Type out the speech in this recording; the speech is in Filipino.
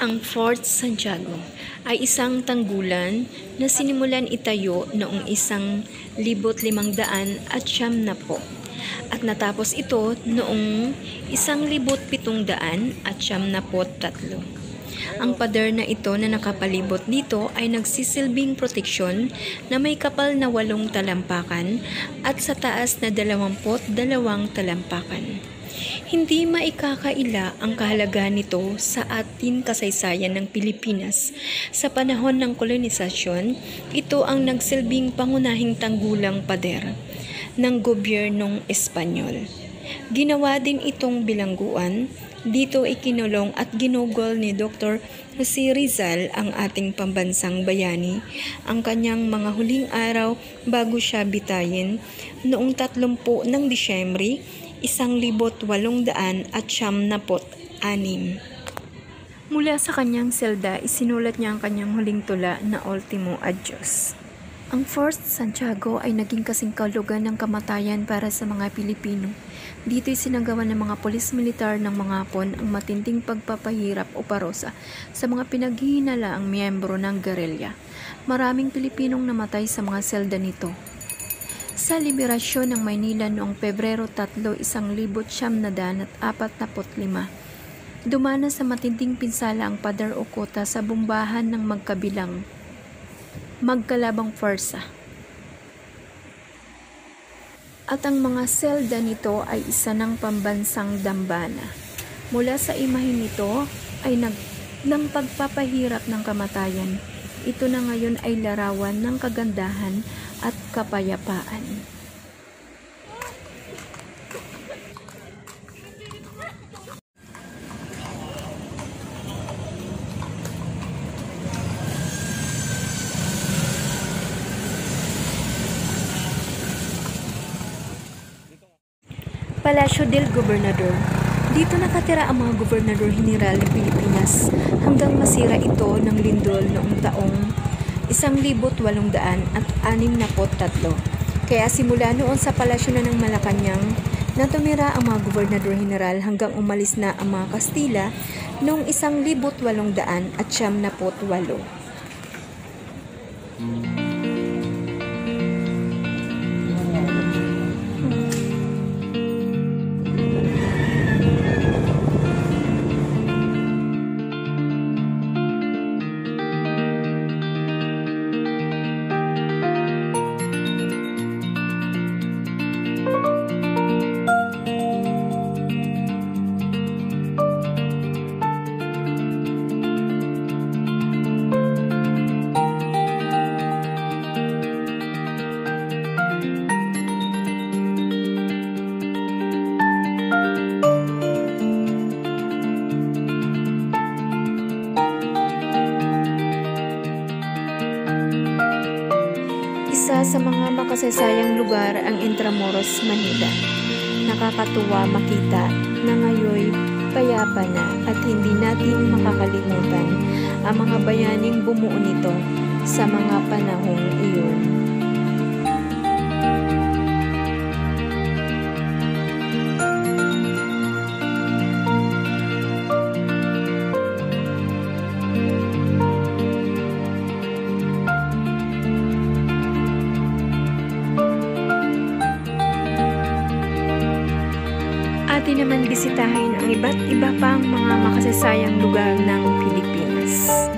Ang Fort Santiago ay isang tanggulan na sinimulan itayo noong 1500 at natapos ito noong 1773. Ang pader na ito na nakapalibot dito ay nagsisilbing proteksyon na may kapal na 8 talampakan at sa taas na 22 talampakan. Hindi maikakaila ang kahalagahan nito sa ating kasaysayan ng Pilipinas. Sa panahon ng kolonisasyon, ito ang nagsilbing pangunahing tanggulang pader ng gobyernong Espanyol. Ginawa din itong bilangguan. Dito ikinulong at ginugol ni Dr. Jose Rizal ang ating pambansang bayani ang kanyang mga huling araw bago siya bitayin noong 30 ng Disyembre 1876. Mula sa kanyang selda, isinulat niya ang kanyang huling tula na Ultimo Adios. Ang Fort Santiago ay naging kasing kahulugan ng kamatayan para sa mga Pilipino. Dito'y sinagawa ng mga pulis militar ng mga Hapon ang matinding pagpapahirap o parusa sa mga pinaghihinalaang miyembro ng gerilya. Maraming Pilipinong namatay sa mga selda nito. Sa liberasyon ng Maynila noong Pebrero 3, 1945, dumana sa matinding pinsala ang pader o kota sa bombahan ng magkalabang forsa. At ang mga selda nito ay isa ng pambansang dambana. Mula sa imahin nito ay ng pagpapahirap ng kamatayan. Ito na ngayon ay larawan ng kagandahan at kapayapaan. Palasyo del Gobernador. Dito nakatira ang mga gobernador general ng Pilipinas hanggang masira ito ng lindol noong taong 1863. Kaya simula noon sa palasyo na ng Malacanang na tumira ang mga gobernador general hanggang umalis na ang mga Kastila noong 1898. Isa sa mga makasaysayang lugar ang Intramuros, Manila. Nakakatuwa makita na ngayon payapa na at hindi natin makakalimutan ang mga bayaning bumuo nito sa mga panahong iyon. Atin naman bisitahin ang iba't iba pang mga makasaysayang lugar ng Pilipinas.